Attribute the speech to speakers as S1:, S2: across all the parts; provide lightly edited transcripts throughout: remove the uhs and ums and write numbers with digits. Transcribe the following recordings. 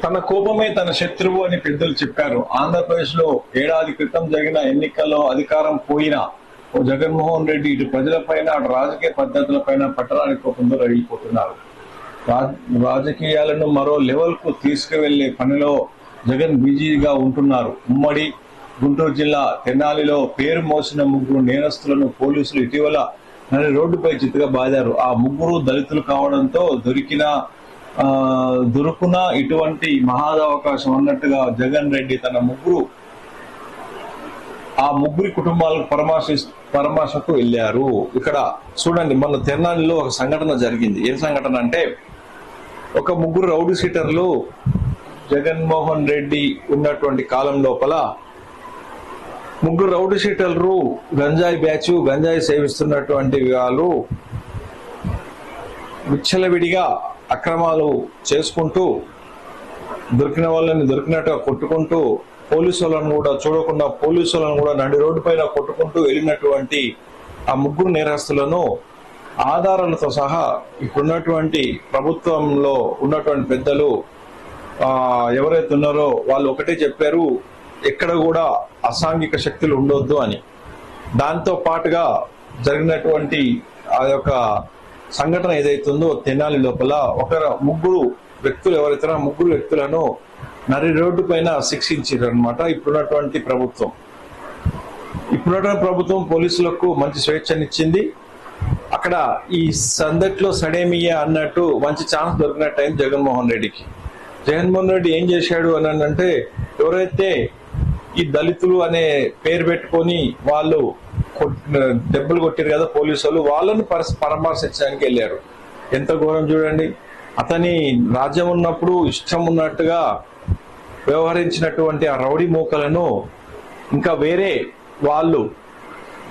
S1: తన కోపమే తన శత్రువు అని పెద్దలు చెప్పారు. ఆంధ్రప్రదేశ్ లో ఏడాది క్రితం జరిగిన ఎన్నికల్లో అధికారం పోయిన జగన్మోహన్ రెడ్డి ఇటు ప్రజలపైన అటు రాజకీయ పద్ధతులపైన పట్టరాని కోపంతో రగిలిపోతున్నారు. రాజకీయాలను మరో లెవెల్ కు తీసుకువెళ్లే పనిలో జగన్ బిజీగా ఉంటున్నారు. ఉమ్మడి గుంటూరు జిల్లా తెనాలిలో పేరు మోసిన ముగ్గురు నేరస్తులను పోలీసులు ఇటీవల రోడ్డుపై చిత్తుగా బాదారు. ఆ ముగ్గురు దళితులు కావడంతో దొరుకున ఇటువంటి మహాదవకాశం అన్నట్టుగా జగన్ రెడ్డి తన ఆ ముగ్గురి కుటుంబాలకు పరామర్శకు వెళ్లారు. ఇక్కడ చూడండి, మన తెనాలిలో ఒక సంఘటన జరిగింది. ఏం సంఘటన అంటే, ఒక ముగ్గురు రౌడీ షీటర్లు జగన్మోహన్ రెడ్డి ఉన్నటువంటి కాలం లోపల ముగ్గురు రౌడీ షీటర్లు గంజాయి బ్యాచ్, గంజాయి సేవిస్తున్నటువంటి వాళ్ళు విచ్చలవిడిగా అక్రమాలు చేసుకుంటూ దొరికిన వాళ్ళని దొరికినట్టుగా కొట్టుకుంటూ పోలీసు వాళ్ళను కూడా చూడకుండా పోలీసు వాళ్ళను కూడా నడి రోడ్డు పైన కొట్టుకుంటూ వెళ్ళినటువంటి ఆ ముగ్గురు నేరస్తులను ఆధారాలతో సహా ఇప్పుడున్నటువంటి ప్రభుత్వంలో ఉన్నటువంటి పెద్దలు ఎవరైతే ఉన్నారో వాళ్ళు ఒకటే చెప్పారు, ఎక్కడ కూడా అసాంఘిక శక్తులు ఉండొద్దు అని. దాంతో పాటుగా జరిగినటువంటి ఆ యొక్క సంఘటన ఏదైతుందో తెనాలి లోపల ముగ్గురు వ్యక్తులు ఎవరైతే ముగ్గురు వ్యక్తులను నరి రోడ్డు పైన శిక్షించారు అనమాట. ఇప్పుడున్నటువంటి ప్రభుత్వం పోలీసులకు మంచి స్వేచ్ఛనిచ్చింది. అక్కడ ఈ సందట్లో సడేమియా అన్నట్టు మంచి ఛాన్స్ దొరికిన టైం జగన్మోహన్ రెడ్డి ఏం చేశాడు అని అంటే, ఎవరైతే ఈ దళితులు అనే పేరు పెట్టుకొని వాళ్ళు దెబ్బలు కొట్టారు కదా పోలీసులు, వాళ్ళని పరామర్శించడానికి వెళ్ళారు. ఎంత ఘోరం చూడండి. అతని రాజ్యం ఉన్నప్పుడు ఇష్టం ఉన్నట్టుగా వ్యవహరించినటువంటి ఆ రౌడీ మూకలను ఇంకా వేరే వాళ్ళు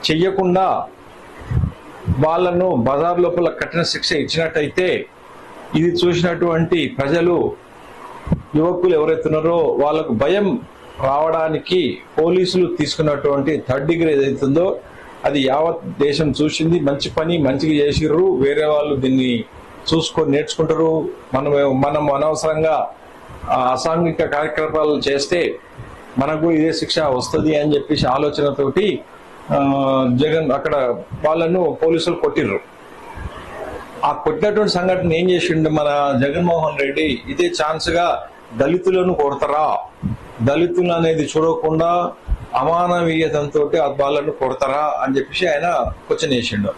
S1: చెయ్యకుండా వాళ్ళను బజార్ లోపల కఠిన శిక్ష ఇచ్చినట్టయితే ఇది చూసినటువంటి ప్రజలు, యువకులు ఎవరైతున్నారో వాళ్ళకు భయం రావడానికి పోలీసులు తీసుకున్నటువంటి థర్డ్ డిగ్రీ ఏదైతుందో అది యావత్ దేశం చూసింది. మంచి పని మంచిగా చేసిర్రు. వేరే వాళ్ళు దీన్ని చూసుకొని నేర్చుకుంటారు. మనం అనవసరంగా అసాంఘిక కార్యకలాపాలు చేస్తే మనకు ఇదే శిక్ష వస్తుంది అని చెప్పేసి ఆలోచనతోటి జగన్ అక్కడ వాళ్ళను పోలీసులు కొట్టిర్రు. ఆ కొట్టినటువంటి సంఘటన ఏం చేసిండు మన జగన్మోహన్ రెడ్డి, ఇదే ఛాన్స్ గా దళితులను కొడతారా, దళితులు అనేది చూడకుండా అమానవీయతంతో వాళ్ళను కొడతారా అని చెప్పేసి ఆయన క్వశ్చన్ వేసిండు.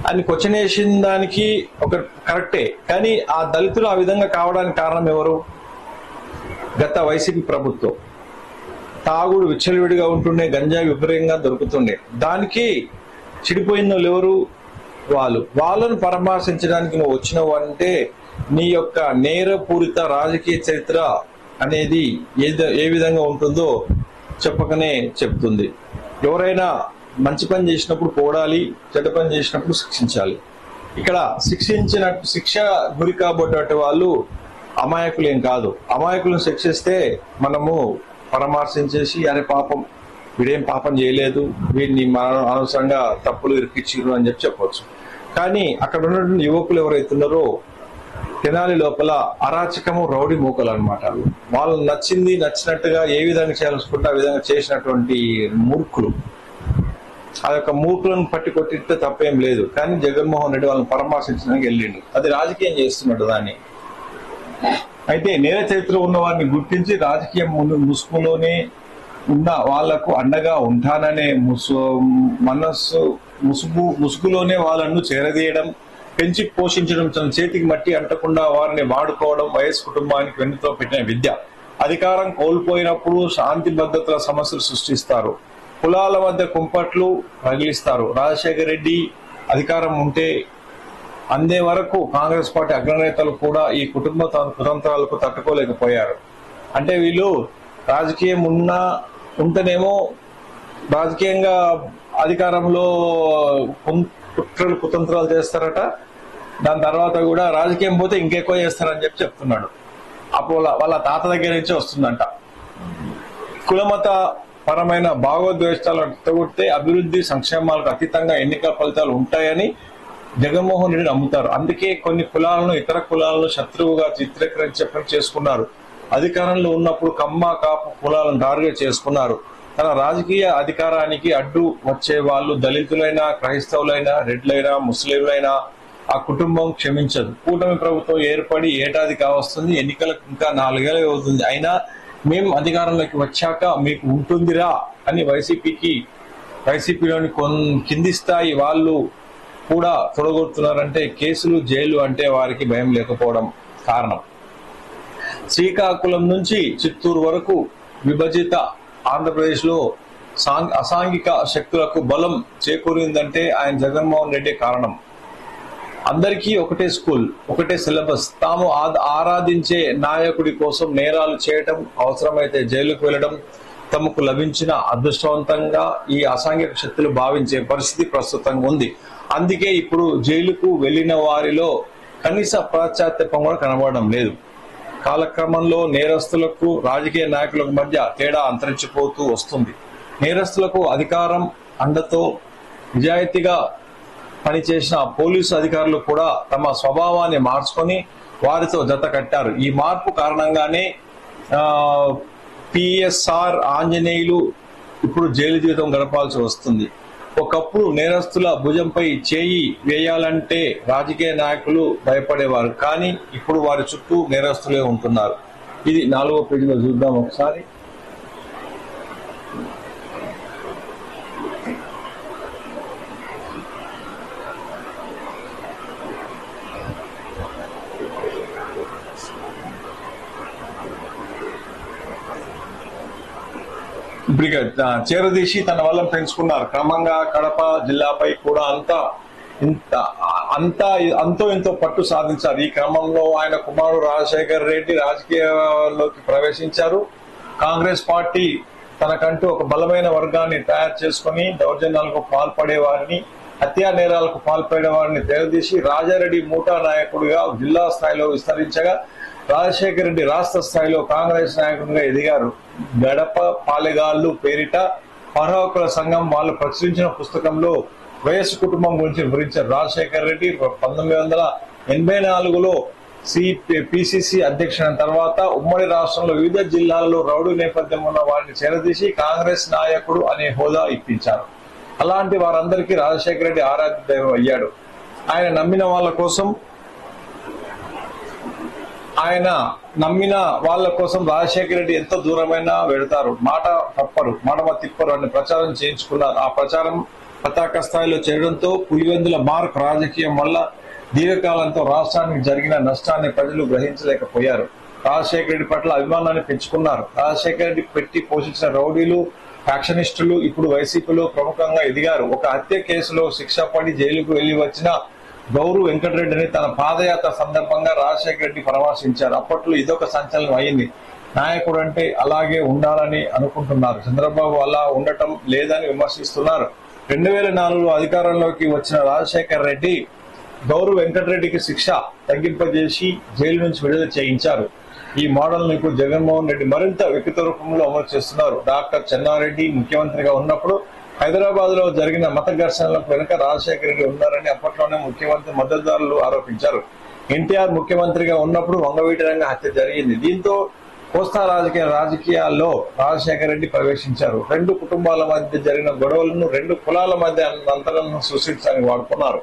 S1: ఆయన క్వశ్చన్ వేసిన దానికి ఒక కరెక్టే, కానీ ఆ దళితులు ఆ విధంగా కావడానికి కారణం ఎవరు? గత వైసీపీ ప్రభుత్వం. తాగుడు విచ్చలవిడిగా ఉంటుండే, గంజాయి విపరీతంగా దొరుకుతుండే, దానికి చెడిపోయిన వాళ్ళు ఎవరు? వాళ్ళను పరామర్శించడానికి నువ్వు వచ్చినావు అంటే నీ యొక్క నేరపూరిత రాజకీయ చరిత్ర అనేది ఏ విధంగా ఉంటుందో చెప్పకనే చెప్తుంది. ఎవరైనా మంచి పని చేసినప్పుడు పోడాలి, చెడ్డ పని చేసినప్పుడు శిక్షించాలి. ఇక్కడ శిక్ష గురి కాబోయేటువంటి వాళ్ళు అమాయకులు ఏం కాదు. అమాయకులను శిక్షిస్తే మనము పరామర్శించేసి అరే పాపం వీడేం పాపం చేయలేదు, వీడిని అనవసరంగా తప్పులు ఇరికిచ్చిరు అని చెప్పవచ్చు. కానీ అక్కడ ఉన్నటువంటి యువకులు ఎవరైతున్నారో తెనాలి లోపల అరాచకము రౌడీ మూకలు అనమాట. వాళ్ళు నచ్చినట్టుగా ఏ విధంగా చేయాలనుకుంటే ఆ విధంగా చేసినటువంటి మూర్ఖులు. ఆ యొక్క మూర్ఖులను పట్టి కొట్టిస్తే తప్పేం లేదు, కానీ జగన్మోహన్ రెడ్డి వాళ్ళని పరామర్శించడానికి వెళ్ళిండు. అది రాజకీయం చేస్తున్నాడు దాన్ని. అయితే నేర చరిత్ర ఉన్న వారిని గుర్తించి రాజకీయ ముసుగులోనే ఉన్న వాళ్లకు అండగా ఉంటాననే ముసుగులోనే వాళ్ళను చేరదీయడం, పెంచి పోషించడం, తన చేతికి మట్టి అంటకుండా వారిని వాడుకోవడం వైఎస్ కుటుంబానికి వెన్నుతో పెట్టిన విద్య. అధికారం కోల్పోయినప్పుడు శాంతి భద్రతల సమస్యలు సృష్టిస్తారు, కులాల మధ్య కుంపట్లు రగిలిస్తారు. రాజశేఖర రెడ్డి అధికారం ఉంటే అందే వరకు కాంగ్రెస్ పార్టీ అగ్రనేతలు కూడా ఈ కుటుంబ కుతంత్రాలకు తట్టుకోలేకపోయారు. అంటే వీళ్ళు రాజకీయం ఉంటేనేమో రాజకీయంగా అధికారంలో కుట్రలు కుతంత్రాలు చేస్తారట, దాని తర్వాత కూడా రాజకీయం పోతే ఇంకెక్కువ చేస్తారని చెప్తున్నాడు. అప్పుడు వాళ్ళ తాత దగ్గర నుంచి వస్తుందంట. కులమత పరమైన భావోద్వేషాలను కొడితే అభివృద్ధి సంక్షేమాలకు అతీతంగా ఎన్నికల ఫలితాలు ఉంటాయని జగన్మోహన్ రెడ్డి నమ్ముతారు. అందుకే కొన్ని కులాలను ఇతర కులాలను శత్రువుగా చిత్రీకరించే పని చేసుకున్నారు. అధికారంలో ఉన్నప్పుడు కమ్మ కాపు కులాలను టార్గెట్ చేసుకున్నారు. తన రాజకీయ అధికారానికి అడ్డు వచ్చే వాళ్ళు దళితులైనా, క్రైస్తవులైనా, రెడ్లైనా, ముస్లింలైనా ఆ కుటుంబం క్షమించదు. కూటమి ప్రభుత్వం ఏర్పడి ఏడాది కావస్తుంది, ఎన్నికలకు ఇంకా 4 ఏళ్ళు అవుతుంది. అయినా మేము అధికారంలోకి వచ్చాక మీకు ఉంటుందిరా అని వైసీపీలోని కింది స్థాయి వాళ్ళు కూడా తొడగొడుతున్నారంటే కేసులు, జైలు అంటే వారికి భయం లేకపోవడం కారణం. శ్రీకాకుళం నుంచి చిత్తూరు వరకు విభజిత ఆంధ్రప్రదేశ్లో అసాంఘిక శక్తులకు బలం చేకూరిందంటే ఆయన జగన్మోహన్ రెడ్డి కారణం. అందరికీ ఒకటే స్కూల్, ఒకటే సిలబస్, తాము ఆరాధించే నాయకుడి కోసం నేరాలు చేయటం, అవసరమైతే జైలుకు వెళ్ళడం తమకు లభించిన అదృష్టవంతంగా ఈ అసాంఘిక శక్తులు భావించే పరిస్థితి ప్రస్తుతంగా ఉంది. అందుకే ఇప్పుడు జైలుకు వెళ్లిన వారిలో కనీస పాశ్చాత్యపం కూడా కనబడడం లేదు. కాలక్రమంలో నేరస్తులకు రాజకీయ నాయకులకు మధ్య తేడా అంతరించిపోతూ వస్తుంది. నేరస్తులకు అధికారం అండతో నిజాయితీగా పనిచేసిన పోలీసు అధికారులు కూడా తమ స్వభావాన్ని మార్చుకొని వారితో జత కట్టారు. ఈ మార్పు కారణంగానే పిఎస్ఆర్ ఆంజనేయులు ఇప్పుడు జైలు జీవితం గడపాల్సి వస్తుంది. ఒకప్పుడు నేరస్తుల భుజంపై చేయి వేయాలంటే రాజకీయ నాయకులు భయపడేవారు, కానీ ఇప్పుడు వారి చుట్టూ నేరస్తులే ఉంటున్నారు. ఇది 4వ పేజీలో చూద్దాం ఒకసారి. ఇప్పుడు చేరదీసి తన వల్ల పెంచుకున్నారు. క్రమంగా కడప జిల్లాపై కూడా అంతో ఎంతో పట్టు సాధించారు. ఈ క్రమంలో ఆయన కుమారుడు రాజశేఖర్ రెడ్డి రాజకీయాల్లోకి ప్రవేశించారు. కాంగ్రెస్ పార్టీ తనకంటూ ఒక బలమైన వర్గాన్ని తయారు చేసుకుని దౌర్జన్యాలకు పాల్పడే వారిని, హత్యా నేరాలకు పాల్పడే వారిని తెరదీసి రాజారెడ్డి మూటా నాయకుడిగా జిల్లా స్థాయిలో విస్తరించగా, రాజశేఖర రెడ్డి రాష్ట్ర స్థాయిలో కాంగ్రెస్ నాయకుడిగా ఎదిగారు. గడప పాలెగాళ్లు పేరిట పరహక్కుల సంఘం వాళ్ళు ప్రచురించిన పుస్తకంలో వైఎస్ కుటుంబం గురించి వివరించారు. రాజశేఖర రెడ్డి 1984లో పిసిసి అధ్యక్షుడైన తర్వాత ఉమ్మడి రాష్ట్రంలో వివిధ జిల్లాలలో రౌడీ నేపథ్యం ఉన్న వారిని చేరదీసి కాంగ్రెస్ నాయకుడు అనే హోదా ఇప్పించారు. అలాంటి వారందరికీ రాజశేఖర రెడ్డి ఆరాధ్య దైవం అయ్యాడు. ఆయన నమ్మిన వాళ్ళ కోసం రాజశేఖర రెడ్డి ఎంతో దూరమైనా వెళతారు, మాట తప్పరు, మడమ తిప్పరు అని ప్రచారం చేయించుకున్నారు. ఆ ప్రచారం పతాక స్థాయిలో చేరడంతో పులివెందుల మార్క్ రాజకీయం వల్ల దీర్ఘకాలంతో రాష్ట్రానికి జరిగిన నష్టాన్ని ప్రజలు గ్రహించలేకపోయారు. రాజశేఖర రెడ్డి పట్ల అభిమానాన్ని పెంచుకున్నారు. రాజశేఖర రెడ్డి పెట్టి పోషించిన రౌడీలు, ఫ్యాక్షనిస్టులు ఇప్పుడు వైసీపీలో ప్రముఖంగా ఎదిగారు. ఒక హత్య కేసులో శిక్ష పడి జైలుకు వెళ్లి వచ్చిన గౌరు వెంకటరెడ్డిని తన పాదయాత్ర సందర్భంగా రాజశేఖర రెడ్డి పరామర్శించారు. అప్పట్లో ఇదొక సంచలనం అయింది. నాయకుడు అంటే అలాగే ఉండాలని అనుకుంటున్నారు, చంద్రబాబు అలా ఉండటం లేదని విమర్శిస్తున్నారు. 2004లో అధికారంలోకి వచ్చిన రాజశేఖర రెడ్డి గౌరు వెంకటరెడ్డికి శిక్ష తగ్గింపజేసి జైలు నుంచి విడుదల చేయించారు. ఈ మోడల్ ను ఇప్పుడు జగన్మోహన్ రెడ్డి మరింత వికృత రూపంలో అమలు చేస్తున్నారు. డాక్టర్ చెన్నారెడ్డి ముఖ్యమంత్రిగా ఉన్నప్పుడు హైదరాబాద్ లో జరిగిన మత ఘర్షణలకు వెనుక రాజశేఖర రెడ్డి ఉన్నారని అప్పట్లోనే ముఖ్యమంత్రి మద్దతుదారులు ఆరోపించారు. ఎన్టీఆర్ ముఖ్యమంత్రిగా ఉన్నప్పుడు వంగవీటి రంగ హత్య జరిగింది. దీంతో కోస్తా రాజకీయాల్లో రాజశేఖర రెడ్డి ప్రవేశించారు. 2 కుటుంబాల మధ్య జరిగిన గొడవలను 2 కులాల మధ్య అంతరాలను సృష్టించడానికి వాడుకున్నారు.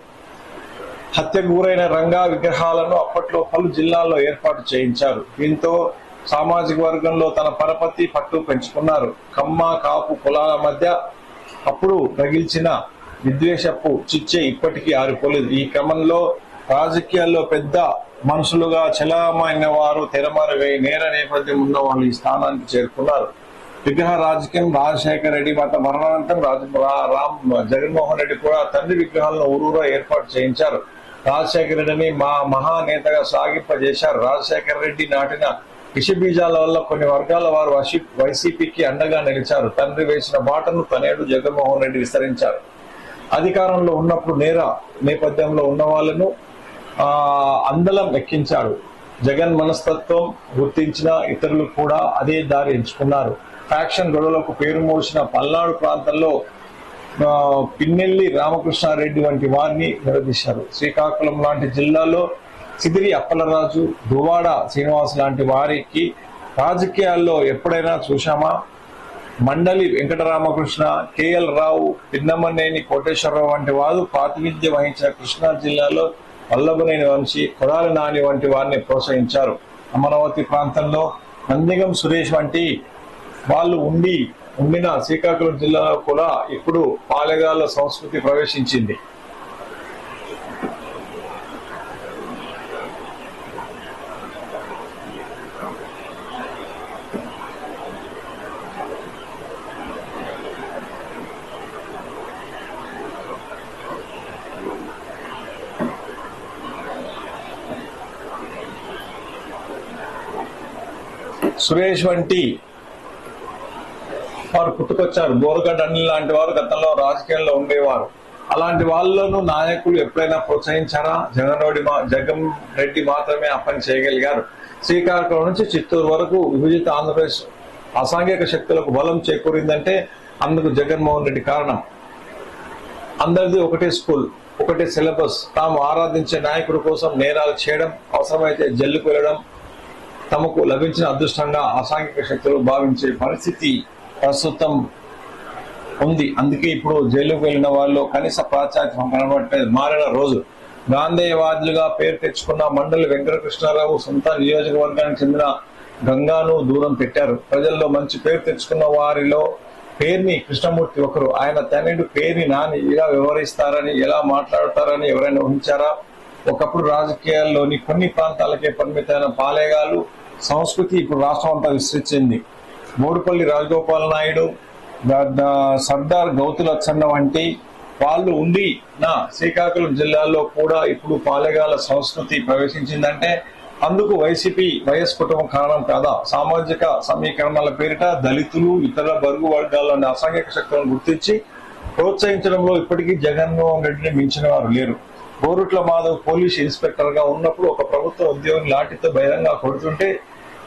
S1: హత్యకు గురైన రంగా విగ్రహాలను అప్పట్లో పలు జిల్లాల్లో ఏర్పాటు చేయించారు. దీంతో సామాజిక వర్గంలో తన పరపతి పట్టు పెంచుకున్నారు. కమ్మ కాపు కులాల మధ్య అప్పుడు రగిల్చిన విద్వేషపు చిచ్చే ఇప్పటికీ ఆరిపోలేదు. ఈ క్రమంలో రాజకీయాల్లో పెద్ద మనుషులుగా చలామైన వారు తెరమరుగై నేర నేపథ్యం ఉన్న వాళ్ళు ఈ స్థానానికి చేరుకున్నారు. విగ్రహ రాజకీయం రాజశేఖర రెడ్డి మరణానంతరం జగన్మోహన్ రెడ్డి కూడా తండ్రి విగ్రహాలను ఊరూరా ఏర్పాటు చేయించారు. రాజశేఖర రెడ్డిని మహానేతగా సాగింపజేశారు. రాజశేఖర రెడ్డి నాటిన విషబీజాల వల్ల కొన్ని వర్గాల వారు వైసీపీకి అండగా నిలిచారు. తండ్రి వేసిన బాటను తనేడు జగన్మోహన్ రెడ్డి విస్తరించారు. అధికారంలో ఉన్నప్పుడు నేర నేపథ్యంలో ఉన్న వాళ్ళను అందలం ఎక్కించాడు. జగన్ మనస్తత్వం గుర్తించిన ఇతరులు కూడా అదే దారి ఎంచుకున్నారు. ఫ్యాక్షన్ గొడవలకు పేరు మోసిన పల్నాడు ప్రాంతంలో పిన్నెల్లి రామకృష్ణారెడ్డి వంటి వారిని నిలదీశారు. శ్రీకాకుళం లాంటి జిల్లాలో సిదిరి అప్పలరాజు, దువ్వాడ శ్రీనివాస్ లాంటి వారికి రాజకీయాల్లో ఎప్పుడైనా చూశామా? మండలి వెంకటరామకృష్ణ, కేఎల్ రావు, పిన్నమనేని కోటేశ్వరరావు వంటి వారు ప్రాతినిధ్యం వహించిన కృష్ణా జిల్లాలో వల్లభనేని వంశీ, కొడాలి నాని వంటి వారిని ప్రోత్సహించారు. అమరావతి ప్రాంతంలో నందిగం సురేష్ వంటి వాళ్ళు ఉండిన శ్రీకాకుళం జిల్లాలో కూడా ఇప్పుడు పాలెగాళ్ల సంస్కృతి ప్రవేశించింది. సురేష్ వంటి వారు పుట్టుకొచ్చారు. బోరగడ్డ అనిల్ లాంటి వారు గతంలో రాజకీయాల్లో ఉండేవారు. అలాంటి వాళ్ళను నాయకులు ఎప్పుడైనా ప్రోత్సహించారా? జగన్ రెడ్డి మాత్రమే ఆ పని చేయగలిగారు. శ్రీకాకుళం నుంచి చిత్తూరు వరకు విభజిత ఆంధ్రప్రదేశ్ అసాంఘిక శక్తులకు బలం చేకూరిందంటే అందుకు జగన్మోహన్ రెడ్డి కారణం. అందరిది ఒకటే స్కూల్, ఒకటే సిలబస్. తాము ఆరాధించే నాయకుడి కోసం నేరాలు చేయడం, అవసరమైతే జైలుకు వెళ్ళడం తమకు లభించిన అదృష్టంగా అసాంఘిక శక్తులు భావించే పరిస్థితి ప్రస్తుతం ఉంది. అందుకే ఇప్పుడు జైలుకు వెళ్లిన వాళ్ళు కనీస ప్రాచార్యం కనబడట్లేదు. మారిన రోజు గాంధేయవాదులుగా పేరు తెచ్చుకున్న మండలి వెంకటకృష్ణారావు సొంత నియోజకవర్గానికి చెందిన గంగాను దూరం పెట్టారు. ప్రజల్లో మంచి పేరు తెచ్చుకున్న వారిలో పేరుని కృష్ణమూర్తి ఒకరు. ఆయన తనయుడు పేరుని నాని ఇలా వ్యవహరిస్తారని, ఎలా మాట్లాడతారని ఎవరైనా ఊహించారా? ఒకప్పుడు రాజకీయాల్లోని కొన్ని ప్రాంతాలకే పరిమితమైన పాలేగాలు సంస్కృతి ఇప్పుడు రాష్ట్రం అంతా విస్తరించింది. మోడుపల్లి రాజగోపాల్ నాయుడు, సర్దార్ గౌతులచ్చన్న వంటి వాళ్ళు ఉండి నా శ్రీకాకుళం జిల్లాలో కూడా ఇప్పుడు పాలెగాల సంస్కృతి ప్రవేశించిందంటే అందుకు వైఎస్ కుటుంబం కారణం కాదా? సామాజిక సమీకరణల పేరిట దళితులు, ఇతర బరుగు వర్గాల్లోని అసాంఘిక శక్తులను గుర్తించి ప్రోత్సహించడంలో ఇప్పటికీ జగన్మోహన్ రెడ్డిని మించిన వారు లేరు. గోరుట్ల మాధవ్ పోలీస్ ఇన్స్పెక్టర్ గా ఉన్నప్పుడు ఒక ప్రభుత్వ ఉద్యోగిని లాఠీతో బహిరంగ కొడుతుంటే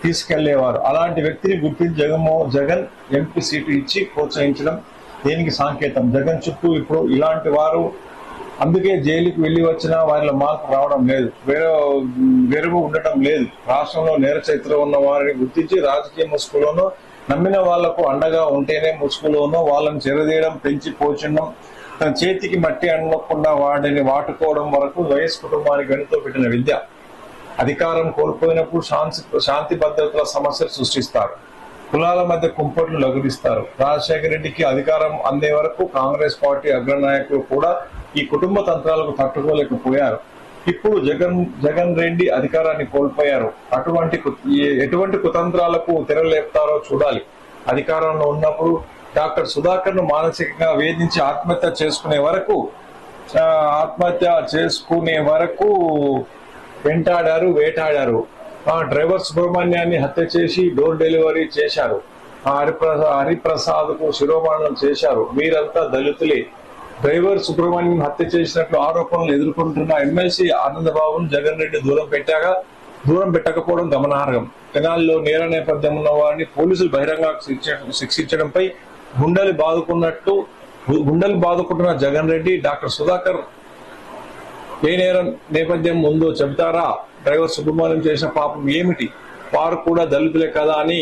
S1: తీసుకెళ్లేవారు. అలాంటి వ్యక్తిని గుర్తించి జగన్ ఎంపీ సీటు ఇచ్చి ప్రోత్సహించడం దేనికి సంకేతం? జగన్ చుట్టూ ఇప్పుడు ఇలాంటి వారు, అందుకే జైలుకి వెళ్లి వచ్చినా వారిలో మార్పు రావడం లేదు, వెరువు ఉండటం లేదు. రాష్ట్రంలో నేర చరిత్ర ఉన్న వారిని గుర్తించి రాజకీయ ముసుగులోనూ నమ్మిన వాళ్లకు అండగా ఉంటేనే ముసుగులోనూ వాళ్ళని చెరదీయడం, పెంచి పోచడం, తన చేతికి మట్టి అనకుండా వాడిని వాటుకోవడం వరకు వైఎస్ కుటుంబానికి వెనుతో పెట్టిన విద్య. అధికారం కోల్పోయినప్పుడు శాంతి భద్రతల సమస్యలు సృష్టిస్తారు, కులాల మధ్య కుంపట్లు లగురిస్తారు. రాజశేఖర రెడ్డికి అధికారం అందే వరకు కాంగ్రెస్ పార్టీ అగ్రనాయకులు కూడా ఈ కుటుంబ తంత్రాలకు తట్టుకోలేకపోయారు. ఇప్పుడు జగన్ రెడ్డి అధికారాన్ని కోల్పోయారు. ఎటువంటి కుతంత్రాలకు తెరలేపుతారో చూడాలి. అధికారంలో ఉన్నప్పుడు డాక్టర్ సుధాకర్ ను మానసికంగా వేధించి ఆత్మహత్య చేసుకునే వరకు వెంటాడారు, వేటాడారు. డ్రైవర్ సుబ్రహ్మణ్యాన్ని హత్య చేసి డోర్ డెలివరీ చేశారు. హరిప్రసాద్ కు శిరోమణం చేశారు. వీరంతా దళితులే. డ్రైవర్ సుబ్రహ్మణ్యం హత్య చేసినట్లు ఆరోపణలు ఎదుర్కొంటున్న ఎమ్మెల్సీ ఆనందబాబును జగన్ రెడ్డి దూరం పెట్టకపోవడం గమనార్హం. తెనాలిలో నేర నేపథ్యం ఉన్న వారిని పోలీసులు బహిరంగ శిక్షించడంపై గుండెలు బాదుకుంటున్న జగన్ రెడ్డి, డాక్టర్ సుధాకర్ ఏ నేరం నేపథ్యం ఉందో చెబుతారా? డ్రైవర్ సుబ్రహ్మణ్యం చేసిన పాపం ఏమిటి? వారు కూడా దళితులే కదా అని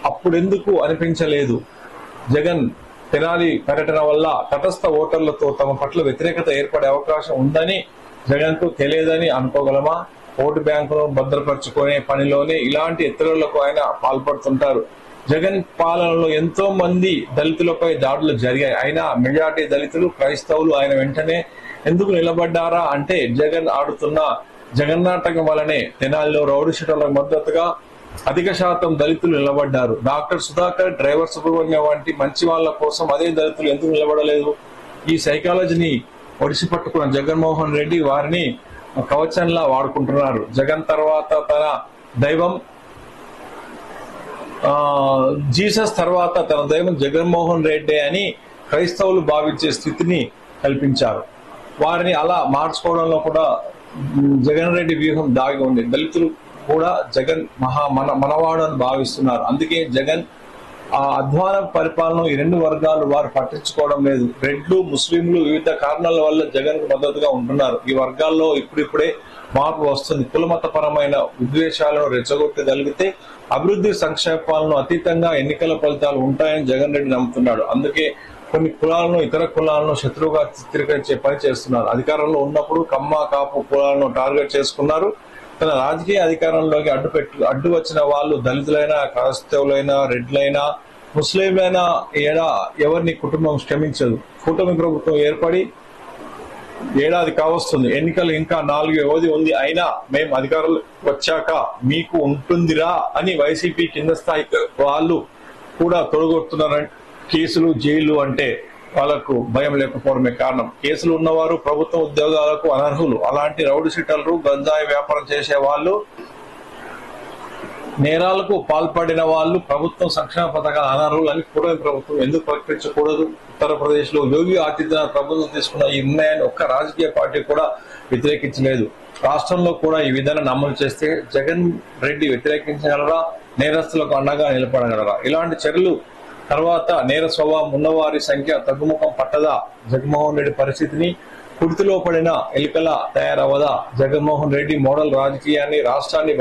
S1: అప్పుడెందుకు అనిపించలేదు? జగన్ తెనాలి పర్యటన వల్ల తటస్థ ఓటర్లతో తమ పట్ల వ్యతిరేకత ఏర్పడే అవకాశం ఉందని జగన్ కు తెలియదని అనుకోగలమా? ఓటు బ్యాంకును భద్రపరుచుకునే పనిలోనే ఇలాంటి ఎత్తులకు ఆయన పాల్పడుతుంటారు. జగన్ పాలనలో ఎంతో మంది దళితులపై దాడులు జరిగాయి. అయినా మెజార్టీ దళితులు, క్రైస్తవులు ఆయన వెంటనే ఎందుకు నిలబడ్డారా అంటే జగన్ ఆడుతున్న జగన్నాటకం వలనే. తెనాలిలో రౌడీ షీటర్లకు మద్దతుగా అధిక శాతం దళితులు నిలబడ్డారు. డాక్టర్ సుధాకర్, డ్రైవర్ సుబ్రహ్మణ్యం వంటి మంచి వాళ్ళ కోసం అదే దళితులు ఎందుకు నిలబడలేదు? ఈ సైకాలజీని ఒడిసి పట్టుకున్న జగన్మోహన్ రెడ్డి వారిని కవచంలా వాడుకుంటున్నారు. జగన్ తర్వాత తన దైవం జీసస్ తర్వాత తన దైవం జగన్మోహన్ రెడ్డి అని క్రైస్తవులు భావించే స్థితిని కల్పించారు. వారిని అలా మార్చుకోవడంలో కూడా జగన్ రెడ్డి వ్యూహం దాగి ఉంది. దళితులు కూడా జగన్ మనవాడు అని భావిస్తున్నారు. అందుకే జగన్ ఆ అధ్వాన పరిపాలన ఈ రెండు వర్గాలు వారు పట్టించుకోవడం లేదు. రెడ్లు, ముస్లింలు వివిధ కారణాల వల్ల జగన్ కు మద్దతుగా ఉంటున్నారు. ఈ వర్గాల్లో ఇప్పుడిప్పుడే మార్పు వస్తుంది. కులమతపరమైన విద్వేషాలను రెచ్చగొట్టగలిగితే అభివృద్ధి సంక్షేమాలను అతీతంగా ఎన్నికల ఫలితాలు ఉంటాయని జగన్ రెడ్డి నమ్ముతున్నాడు. అందుకే కొన్ని కులాలను ఇతర కులాలను శత్రువుగా చిత్రీకరించే పని చేస్తున్నారు. అధికారంలో ఉన్నప్పుడు కమ్మ కాపు కులాలను టార్గెట్ చేసుకున్నారు. తన రాజకీయ అధికారంలోకి అడ్డు వచ్చిన వాళ్ళు దళితులైనా, క్రైస్తవులైనా, రెడ్లైనా, ముస్లింలైనా ఎవరిని కుటుంబం క్షమించదు. కూటమి ప్రభుత్వం ఏర్పడి ఏడాది కావస్తుంది. ఎన్నికలు ఇంకా 4 వ్యవధి ఉంది. అయినా మేము అధికారులు వచ్చాక మీకు ఉంటుందిరా అని వైసీపీ కింద స్థాయి వాళ్ళు కూడా తొలగొడుతున్నారని. కేసులు, జైలు అంటే వాళ్ళకు భయం లేకపోవడమే కారణం. కేసులు ఉన్నవారు ప్రభుత్వ ఉద్యోగాలకు అనర్హులు. అలాంటి రౌడీ షీటర్లు, గంజాయి వ్యాపారం చేసే వాళ్ళు, నేరాలకు పాల్పడిన వాళ్ళు ప్రభుత్వం సంక్షేమ పథకాల అనర్హులు అని కూటమి ప్రభుత్వం ఎందుకు ప్రకటించకూడదు? ఉత్తరప్రదేశ్ లో యోగి ఆదిత్యనాథ్ ప్రభుత్వం తీసుకున్న ఈ నిర్ణయాన్ని ఒక్క రాజకీయ పార్టీ కూడా వ్యతిరేకించలేదు. రాష్ట్రంలో కూడా ఈ విధానాన్ని అమలు చేస్తే జగన్ రెడ్డి వ్యతిరేకించగలరా? నేరస్తులకు అండగా నిలబడగలరా? ఇలాంటి చర్యలు తర్వాత నేర స్వభావం ఉన్నవారి సంఖ్య తగ్గుముఖం పట్టదా? జగన్మోహన్ రెడ్డి పరిస్థితిని కుర్తిలో పడిన ఎలుకలా తయారవదా? జగన్మోహన్ రెడ్డి మోడల్ రాజకీయాన్ని రాష్ట్రాన్ని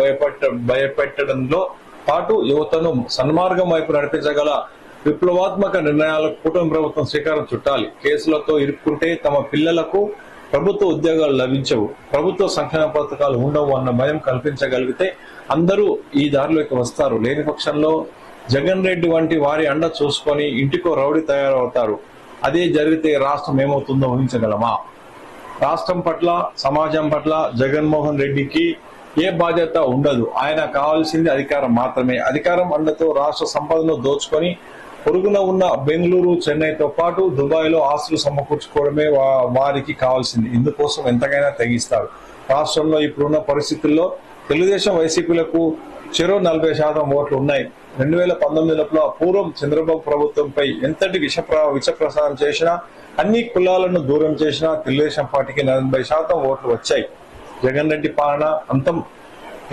S1: భయపెట్టడంలో పాటు యువతను సన్మార్గం వైపు నడిపించగల విప్లవాత్మక నిర్ణయాలకు కూటమి ప్రభుత్వం శ్రీకారం చుట్టాలి. కేసులతో ఇరుక్కుంటే తమ పిల్లలకు ప్రభుత్వ ఉద్యోగాలు లభించవు, ప్రభుత్వ సంక్షేమ పథకాలు ఉండవు అన్న భయం కల్పించగలిగితే అందరూ ఈ దారిలోకి వస్తారు. లేని పక్షంలో జగన్ రెడ్డి వంటి వారి అండ చూసుకొని ఇంటికో రౌడీ తయారవుతారు. అదే జరిగితే రాష్ట్రం ఏమవుతుందో ఊహించగలమా? రాష్ట్రం పట్ల, సమాజం పట్ల జగన్మోహన్ రెడ్డికి ఏ బాధ్యత ఉండదు. ఆయన కావాల్సింది అధికారం మాత్రమే. అధికారం అండతో రాష్ట్ర సంపదను దోచుకొని పొరుగున ఉన్న బెంగళూరు, చెన్నైతో పాటు దుబాయ్ లో ఆస్తులు సమకూర్చుకోవడమే వారికి కావాల్సింది. ఇందుకోసం ఎంతకైనా తెగిస్తారు. రాష్ట్రంలో ఇప్పుడున్న పరిస్థితుల్లో తెలుగుదేశం, వైసీపీలకు చెరో 40% ఓట్లు ఉన్నాయి. 2019లో పూర్వం చంద్రబాబు ప్రభుత్వంపై ఎంతటి విషప్రసారం చేసినా, అన్ని కులాలను దూరం చేసినా తెలుగుదేశం పార్టీకి 40% ఓట్లు వచ్చాయి. జగన్ రెడ్డి పాలన అంతం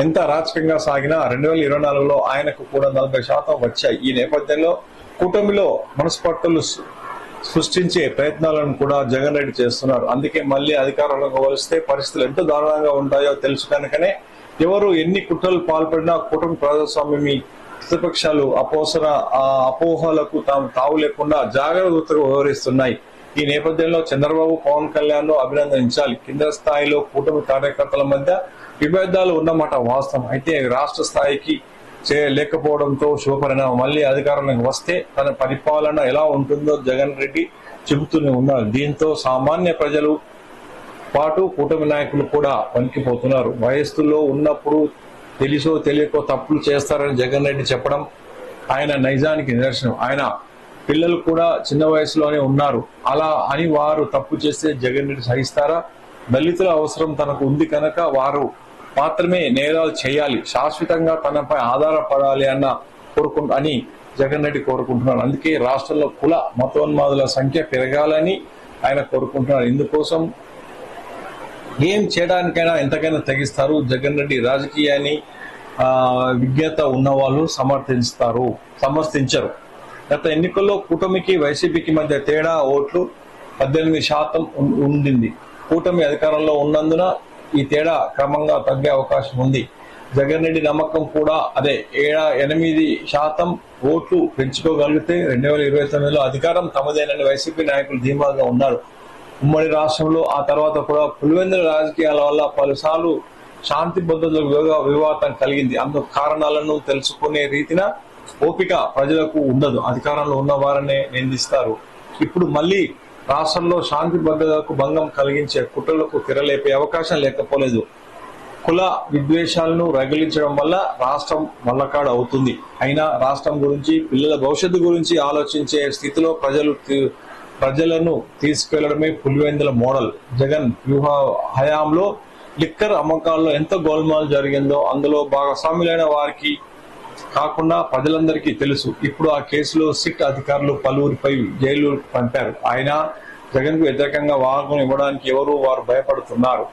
S1: ఎంత అరాచకంగా సాగినా 2024లో ఆయనకు కూడా 40% వచ్చాయి. ఈ నేపథ్యంలో కూటమిలో మనస్పర్ధలు సృష్టించే ప్రయత్నాలను కూడా జగన్ రెడ్డి చేస్తున్నారు. అందుకే మళ్ళీ అధికారంలోకి వస్తే పరిస్థితులు ఎంత దారుణంగా ఉంటాయో తెలుసు కనుకనే ఎవరు ఎన్ని కుట్రలు పాల్పడినా కూటమి ప్రజాస్వామ్యం ప్రతిపక్షాలు అపోహలకు తావు లేకుండా జాగ్రత్తగా వ్యవహరిస్తున్నాయి. ఈ నేపథ్యంలో చంద్రబాబు, పవన్ కళ్యాణ్ అభినందించాలి. కింద స్థాయిలో కూటమి కార్యకర్తల మధ్య విభేదాలు ఉన్నమాట వాస్తవం. అయితే రాష్ట్ర స్థాయికి లేకపోవడంతో శుభపరిణామం. మళ్ళీ అధికారంలోకి వస్తే తన పరిపాలన ఎలా ఉంటుందో జగన్ రెడ్డి చెబుతూనే ఉన్నారు. దీంతో సామాన్య ప్రజలు పాటు కూటమి నాయకులు కూడా వణికిపోతున్నారు. వయస్సులో ఉన్నప్పుడు తెలిసో తెలియకో తప్పులు చేస్తారని జగన్ రెడ్డి చెప్పడం ఆయన నైజానికి నిదర్శనం. ఆయన పిల్లలు కూడా చిన్న వయసులోనే ఉన్నారు. అలా అని వారు తప్పు చేస్తే జగన్ రెడ్డి సహిస్తారా? దళితుల అవసరం తనకు ఉంది కనుక వారు మాత్రమే నేరాలు చేయాలి, శాశ్వతంగా తనపై ఆధారపడాలి అని జగన్ రెడ్డి కోరుకుంటున్నారు. అందుకే రాష్ట్రంలో కుల మతోన్మాదుల సంఖ్య పెరగాలని ఆయన కోరుకుంటున్నారు. ఇందుకోసం ఏం చేయడానికైనా ఎంతకైనా తెగిస్తారు. జగన్ రెడ్డి రాజకీయాన్ని విజ్ఞత ఉన్న వాళ్ళు సమర్థించరు. గత ఎన్నికల్లో కూటమికి, వైసీపీకి మధ్య తేడా ఓట్లు 18% ఉండింది. కూటమి అధికారంలో ఉన్నందున ఈ తేడా క్రమంగా తగ్గే అవకాశం ఉంది. జగన్ రెడ్డి నమ్మకం కూడా అదే. 8% ఓట్లు పెంచుకోగలిగితే 2029లో అధికారం తమదేనని వైసీపీ నాయకులు ధీమాగా ఉన్నారు. ఉమ్మడి రాష్ట్రంలో ఆ తర్వాత కూడా పులివెందుల రాజకీయాల వల్ల పలుసార్లు శాంతి భద్రతలకు వివాదం కలిగింది. అందుకు కారణాలను తెలుసుకునే రీతిన ఓపిక ప్రజలకు ఉండదు. అధికారంలో ఉన్న వారనే నిందిస్తారు. ఇప్పుడు మళ్ళీ రాష్ట్రంలో శాంతి భద్రతలకు భంగం కలిగించే కుట్రలకు తెరలేపే అవకాశం లేకపోలేదు. కుల విద్వేషాలను రగిలించడం వల్ల రాష్ట్రం మల్లకాడు అవుతుంది. అయినా రాష్ట్రం గురించి, పిల్లల భవిష్యత్తు గురించి ఆలోచించే స్థితిలో ప్రజలను తీసుకెళ్లడమే పులివెందుల మోడల్. జగన్ వ్యూహ హయాంలో లిక్కర్ అమ్మకాల్లో ఎంత గోల్మాల్ జరిగిందో అందులో భాగస్వాములైన వారికి కాకుండా ప్రజలందరికీ తెలుసు. ఇప్పుడు ఆ కేసులో సిట్ అధికారులు పలువురిపై జైలు పంపారు. ఆయన జగన్ కు వ్యతిరేకంగా వార్తను ఇవ్వడానికి వారు భయపడుతున్నారు.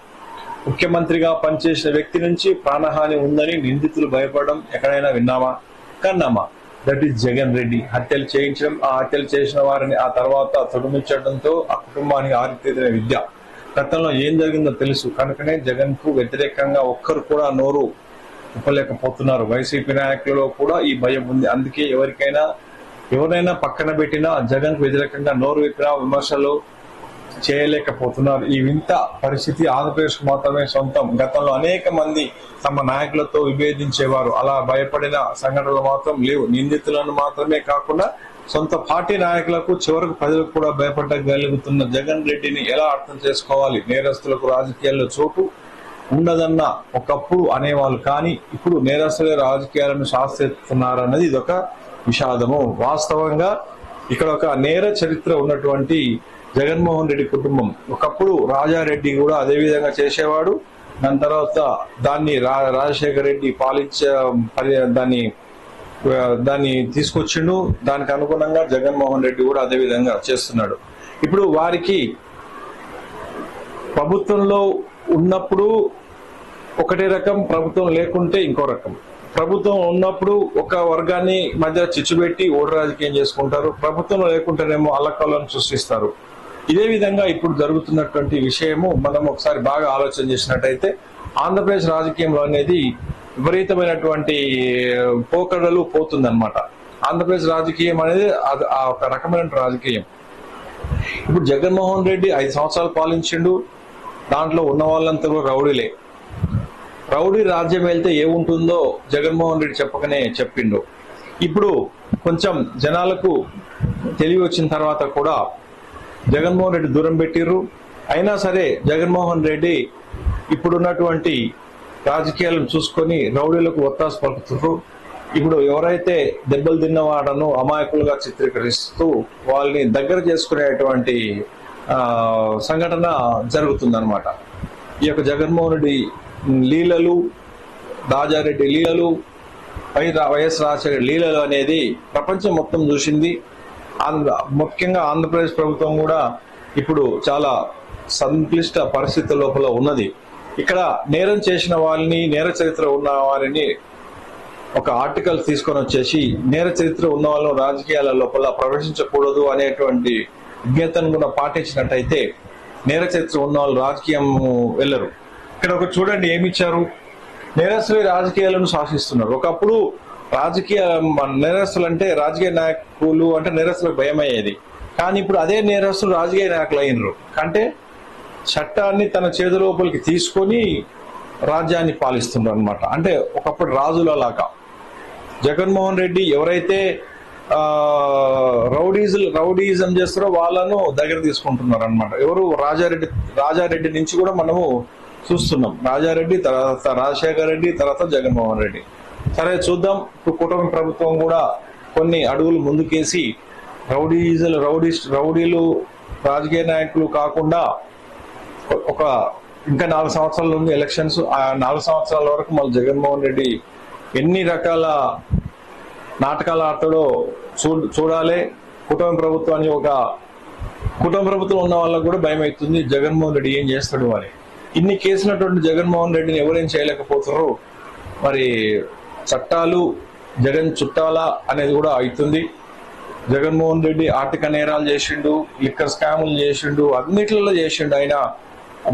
S1: ముఖ్యమంత్రిగా పనిచేసిన వ్యక్తి నుంచి ప్రాణహాని ఉందని నిందితులు భయపడడం ఎక్కడైనా విన్నామా? కన్నామా? That is Jagan Reddy. హత్యలు చేయించడం, ఆ హత్యలు చేసిన వారిని ఆ తర్వాత తొలగించడంతో ఆ కుటుంబానికి ఆరితేరిన విద్య. గతంలో ఏం జరిగిందో తెలుసు కనుకనే జగన్ కు వ్యతిరేకంగా ఒక్కరు కూడా నోరు ఇవ్వలేకపోతున్నారు. వైసీపీ నాయకులలో కూడా ఈ భయం ఉంది. అందుకే ఎవరైనా పక్కన పెట్టినా జగన్ కు వ్యతిరేకంగా నోరు విప్పినా విమర్శలు చేయలేకపోతున్నారు. ఈ వింత పరిస్థితి ఆంధ్రప్రదేశ్ కు మాత్రమే సొంతం. గతంలో అనేక మంది తమ నాయకులతో విభేదించేవారు. అలా భయపడిన సంఘటనలు మాత్రం లేవు. నిందితులను మాత్రమే కాకుండా సొంత పార్టీ నాయకులకు, చివరకు ప్రజలకు కూడా భయపడగలుగుతున్న జగన్ రెడ్డిని ఎలా అర్థం చేసుకోవాలి? నేరస్తులకు రాజకీయాల్లో చోటు ఉండదన్న ఒకప్పుడు అనేవాళ్ళు, కానీ ఇప్పుడు నేరస్తులే రాజకీయాలను శాసిస్తున్నారన్నది ఇదొక విషాదము. వాస్తవంగా ఇక్కడ ఒక నేర చరిత్ర ఉన్నటువంటి జగన్మోహన్ రెడ్డి కుటుంబం, ఒకప్పుడు రాజారెడ్డి కూడా అదే విధంగా చేసేవాడు. దాని తర్వాత దాన్ని రాజశేఖర రెడ్డి దాన్ని తీసుకొచ్చిండు. దానికి అనుగుణంగా జగన్మోహన్ రెడ్డి కూడా అదే విధంగా చేస్తున్నాడు. ఇప్పుడు వారికి ప్రభుత్వంలో ఉన్నప్పుడు ఒకటే రకం, ప్రభుత్వం లేకుంటే ఇంకో రకం. ప్రభుత్వం ఉన్నప్పుడు ఒక వర్గాన్ని మధ్య చిచ్చుపెట్టి ఓటు రాజకీయం చేసుకుంటారు, ప్రభుత్వం లేకుంటేనేమో అల్లకల్లను సృష్టిస్తారు. ఇదే విధంగా ఇప్పుడు జరుగుతున్నటువంటి విషయము మనం ఒకసారి బాగా ఆలోచన చేసినట్టయితే ఆంధ్రప్రదేశ్ రాజకీయంలో అనేది విపరీతమైనటువంటి పోకడలు పోతుందన్నమాట. ఆంధ్రప్రదేశ్ రాజకీయం అనేది ఒక రకమైన రాజకీయం. ఇప్పుడు జగన్మోహన్ రెడ్డి 5 సంవత్సరాలు పాలించిండు. దాంట్లో ఉన్న వాళ్ళంతా కూడా రౌడీలే. రౌడీ రాజ్యం వెళ్తే ఏముంటుందో జగన్మోహన్ రెడ్డి చెప్పకనే చెప్పిండు. ఇప్పుడు కొంచెం జనాలకు తెలివి వచ్చిన తర్వాత కూడా జగన్మోహన్ రెడ్డి దూరం పెట్టిర్రు. అయినా సరే జగన్మోహన్ రెడ్డి ఇప్పుడున్నటువంటి రాజకీయాలను చూసుకొని రౌడీలకు ఒత్తాసు పలుకుతున్నారు. ఇప్పుడు ఎవరైతే దెబ్బలు తిన్నవాడను అమాయకులుగా చిత్రీకరిస్తూ వాళ్ళని దగ్గర చేసుకునేటువంటి సంఘటన జరుగుతుందన్నమాట. ఈ యొక్క జగన్మోహన్ రెడ్డి లీలలు, రాజారెడ్డి లీలలు, వైఎస్ రాజశేఖర లీలలు అనేది ప్రపంచం మొత్తం చూసింది. ముఖ్యంగా ఆంధ్రప్రదేశ్ ప్రభుత్వం కూడా ఇప్పుడు చాలా సంక్లిష్ట పరిస్థితుల లోపల ఉన్నది. ఇక్కడ నేరం చేసిన వాళ్ళని, నేర చరిత్ర ఉన్న వారిని ఒక ఆర్టికల్ తీసుకొని వచ్చేసి నేర చరిత్ర ఉన్న వాళ్ళను రాజకీయాల లోపల ప్రవేశించకూడదు అనేటువంటి విజ్ఞతను కూడా పాటించినట్టయితే నేర చరిత్ర ఉన్న వాళ్ళు రాజకీయం వెళ్ళరు. ఇక్కడ ఒక చూడండి ఏమిచ్చారు, నేరస్తులు రాజకీయాలను శాసిస్తున్నారు. ఒకప్పుడు నేరస్తులు అంటే రాజకీయ నాయకులు అంటే నేరస్తులకు భయం అయ్యేది. కానీ ఇప్పుడు అదే నేరస్తులు రాజకీయ నాయకులు అయినరు. అంటే చట్టాన్ని తన చేతి లోపలికి తీసుకొని రాజ్యాన్ని పాలిస్తున్నారు అనమాట. అంటే ఒకప్పుడు రాజుల లాగా జగన్మోహన్ రెడ్డి ఎవరైతే రౌడీజం చేస్తారో వాళ్ళను దగ్గర తీసుకుంటున్నారు అనమాట. ఎవరు? రాజారెడ్డి నుంచి కూడా మనము చూస్తున్నాం. రాజారెడ్డి తర్వాత రాజశేఖర రెడ్డి తర్వాత జగన్మోహన్ రెడ్డి. సరే చూద్దాం. ఇప్పుడు కూటమి ప్రభుత్వం కూడా కొన్ని అడుగులు ముందుకేసి రౌడీలు రాజకీయ నాయకులు కాకుండా ఇంకా 4 సంవత్సరాల ఉంది ఎలక్షన్స్. ఆ 4 సంవత్సరాల వరకు మళ్ళీ జగన్మోహన్ రెడ్డి ఎన్ని రకాల నాటకాలు ఆడతాడో చూడాలి. కుటుంబ ప్రభుత్వం ఉన్న వాళ్ళకు కూడా భయం అవుతుంది జగన్మోహన్ రెడ్డి ఏం చేస్తాడు అని. ఇన్ని కేసులటువంటి జగన్మోహన్ రెడ్డిని ఎవరేం చేయలేకపోతున్నారు. మరి చట్టాలు జగన్ చుట్టాలా అనేది కూడా అవుతుంది. జగన్మోహన్ రెడ్డి ఆర్థిక నేరాలు చేసిండు, లిక్కర్ స్కాములు చేసిండు, అన్నిట్లలో చేసిండు. ఆయన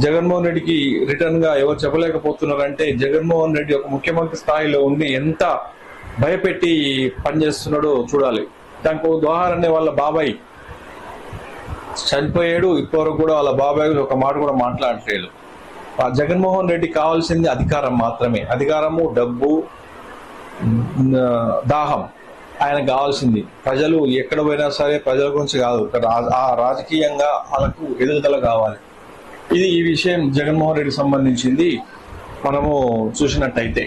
S1: జగన్మోహన్ రెడ్డికి రిటర్న్ గా ఎవరు చెప్పలేకపోతున్నారంటే జగన్మోహన్ రెడ్డి ఒక ముఖ్యమంత్రి స్థాయిలో ఉండి ఎంత భయపెట్టి పనిచేస్తున్నాడో చూడాలి. దానికి ఉదాహరణ వాళ్ళ బాబాయ్ చనిపోయాడు. ఇప్పటివరకు కూడా వాళ్ళ బాబాయ్ ఒక మాట కూడా మాట్లాడలేదు. జగన్మోహన్ రెడ్డి కావాల్సింది అధికారం మాత్రమే. అధికారము, డబ్బు, దాహం ఆయన కావాల్సింది. ప్రజలు ఎక్కడ పోయినా సరే ప్రజల గురించి కాదు, ఆ రాజకీయంగా వాళ్ళకు ఎదుగుదల కావాలి. ఈ విషయం జగన్మోహన్ రెడ్డికి సంబంధించింది మనము చూసినట్టయితే